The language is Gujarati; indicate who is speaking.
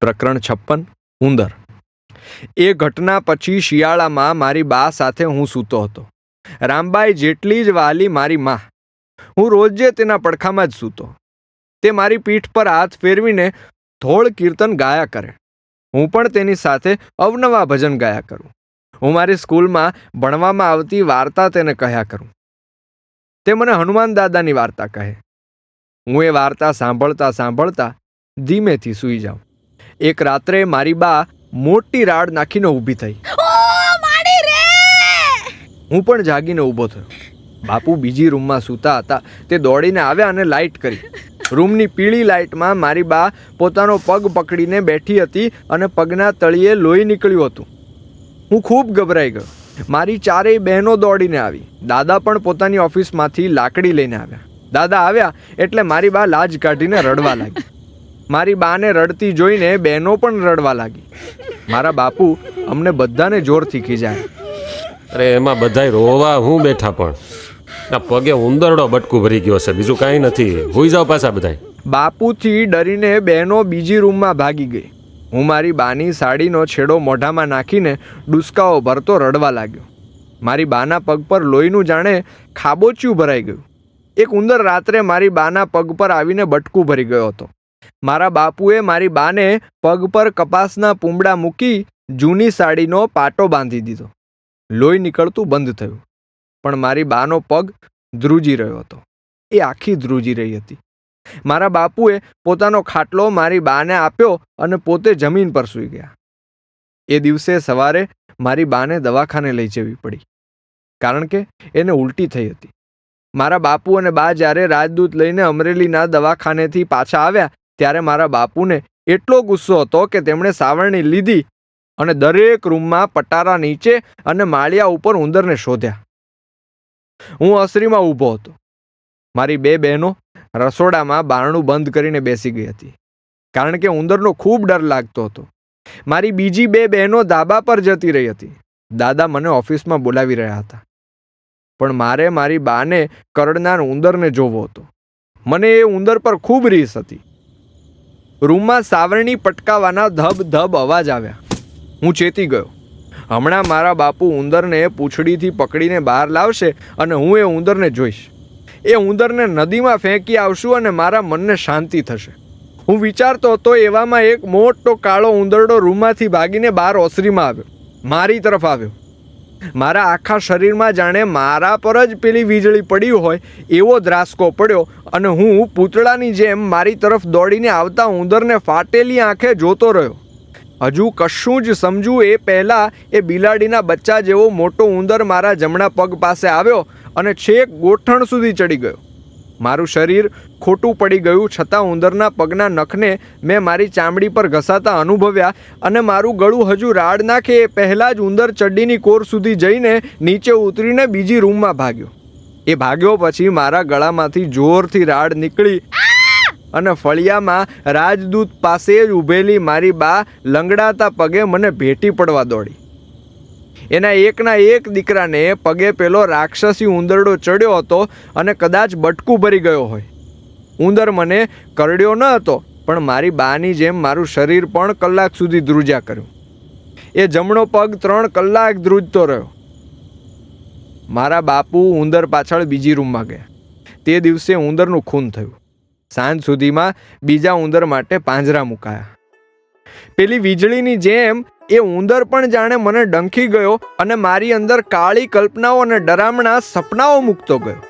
Speaker 1: પ્રકરણ 56 ઉંદર. એ ઘટના પછી શિયાળામાં મારી બા સાથે હું સૂતો હતો. રામબાઈ જેટલી જ વાલી મારી માં. હું રોજે તેના પડખામાં જ સૂતો. તે મારી પીઠ પર હાથ ફેરવીને ધોળ કીર્તન ગાયા કરે. હું પણ તેની સાથે અવનવા ભજન ગાયા કરું. હું મારી સ્કૂલમાં ભણવામાં આવતી વાર્તા તેને કહ્યા કરું. તે મને હનુમાન દાદાની વાર્તા કહે. હું એ વાર્તા સાંભળતા સાંભળતા ધીમેથી સૂઈ જાઉં. એક રાત્રે મારી બા મોટી રાડ નાખીને ઊભી થઈ. હું પણ જાગીને ઊભો થયો. બાપુ બીજી રૂમમાં સૂતા હતા. તે દોડીને આવ્યા અને લાઇટ કરી. રૂમની પીળી લાઇટમાં મારી બા પોતાનો પગ પકડીને બેઠી હતી અને પગના તળિયે લોહી નીકળ્યું હતું. હું ખૂબ ગભરાઈ ગયો. મારી ચારેય બહેનો દોડીને આવી. દાદા પણ પોતાની ઓફિસમાંથી લાકડી લઈને આવ્યા. દાદા આવ્યા એટલે મારી બા લાજ કાઢીને રડવા લાગી. મારી બાને રડતી જોઈને બહેનો પણ રડવા લાગી. મારા બાપુ અમને બધાને જોરથી ખીજાય.
Speaker 2: અરે એમાં બધાય રોવા હું બેઠા, પણ આ પગે ઉંદરડો બટકું ભરી ગયો છે, બીજું કાંઈ નથી. હોઈ જાઓ પાછા બધાય.
Speaker 1: બાપુથી ડરીને બહેનો બીજી રૂમમાં ભાગી ગઈ. હું મારી બાની સાડીનો છેડો મોઢામાં નાખીને ડુસકાઓ ભરતો રડવા લાગ્યો. મારી બાના પગ પર લોહીનું જાણે ખાબોચિયું ભરાઈ ગયું. એક ઉંદર રાત્રે મારી બાના પગ પર આવીને બટકું ભરી ગયો હતો. મારા બાપુએ મારી બાને પગ પર કપાસના પૂંબડા મૂકી જૂની સાડીનો પાટો બાંધી દીધો. લોહી નીકળતું બંધ થયું, પણ મારી બાનો પગ ધ્રુજી રહ્યો હતો. એ આખી ધ્રુજી રહી હતી. મારા બાપુએ પોતાનો ખાટલો મારી બાને આપ્યો અને પોતે જમીન પર સૂઈ ગયા. એ દિવસે સવારે મારી બાને દવાખાને લઈ જવી પડી, કારણ કે એને ઉલટી થઈ હતી. મારા બાપુ અને બા જ્યારે રાજદૂત લઈને અમરેલીના દવાખાનેથી પાછા આવ્યા ત્યારે મારા બાપુને એટલો ગુસ્સો હતો કે તેમણે સાવરણી લીધી અને દરેક રૂમમાં પટારા નીચે અને માળિયા ઉપર ઉંદરને શોધ્યા. હું અસરીમાં ઊભો હતો. મારી બે બહેનો રસોડામાં બારણું બંધ કરીને બેસી ગઈ હતી, કારણ કે ઉંદરનો ખૂબ ડર લાગતો હતો. મારી બીજી બે બહેનો ધાબા પર જતી રહી હતી. દાદા મને ઓફિસમાં બોલાવી રહ્યા હતા, પણ મારે મારી બાને કરડનાર ઉંદરને જોવો હતો. મને એ ઉંદર પર ખૂબ રીસ હતી. રૂમમાં સાવરણી પટકાવાના ધબ ધબ અવાજ આવ્યા. હું ચેતી ગયો. હમણાં મારા બાપુ ઉંદરને પૂંછડીથી પકડીને બહાર લાવશે અને હું એ ઉંદરને જોઈશ. એ ઉંદરને નદીમાં ફેંકી આવશું અને મારા મનને શાંતિ થશે. હું વિચારતો હતો એવામાં એક મોટો કાળો ઉંદરડો રૂમમાંથી ભાગીને બહાર ઓસરીમાં આવ્યો. મારી તરફ આવ્યો. મારા આખા શરીરમાં જાણે મારા પર જ પેલી વીજળી પડી હોય એવો ધ્રાસકો પડ્યો અને હું પૂતળાની જેમ મારી તરફ દોડીને આવતા ઉંદરને ફાટેલી આંખે જોતો રહ્યો. હજુ કશું જ સમજું એ પહેલાં એ બિલાડીના બચ્ચા જેવો મોટો ઉંદર મારા જમણા પગ પાસે આવ્યો અને છેક ગોઠણ સુધી ચડી ગયો. મારું શરીર ખોટું પડી ગયું, છતાં ઉંદરના પગના નખને મેં મારી ચામડી પર ઘસાતા અનુભવ્યા અને મારું ગળું હજુ રાડ નાખે એ પહેલાં જ ઉંદર ચડ્ડીની કોર સુધી જઈને નીચે ઉતરીને બીજી રૂમમાં ભાગ્યો. એ ભાગ્યો પછી મારા ગળામાંથી જોરથી રાડ નીકળી અને ફળિયામાં રાજદૂત પાસે જ ઊભેલી મારી બા લંગડાતા પગે મને ભેટી પડવા દોડી. એના એકના એક દીકરાને પગે પેલો રાક્ષસી ઉંદરડો ચડ્યો હતો અને કદાચ બટકું ભરી ગયો હોય. ઉંદર મને કરડ્યો ન હતો, પણ મારી બાની જેમ મારું શરીર પણ કલાક સુધી ધ્રુજ્યા કર્યું. એ જમણો પગ 3 કલાક ધ્રુજતો રહ્યો. મારા બાપુ ઉંદર પાછળ બીજી રૂમમાં ગયા. તે દિવસે ઉંદરનું ખૂન થયું. સાંજ સુધીમાં બીજા ઉંદર માટે પાંજરા મુકાયા. પેલી વીજળીની જેમ એ ઉંદર પણ જાણે મને ડંખી ગયો અને મારી અંદર કાળી કલ્પનાઓ અને ડરામણા સપનાઓ મૂકતો ગયો.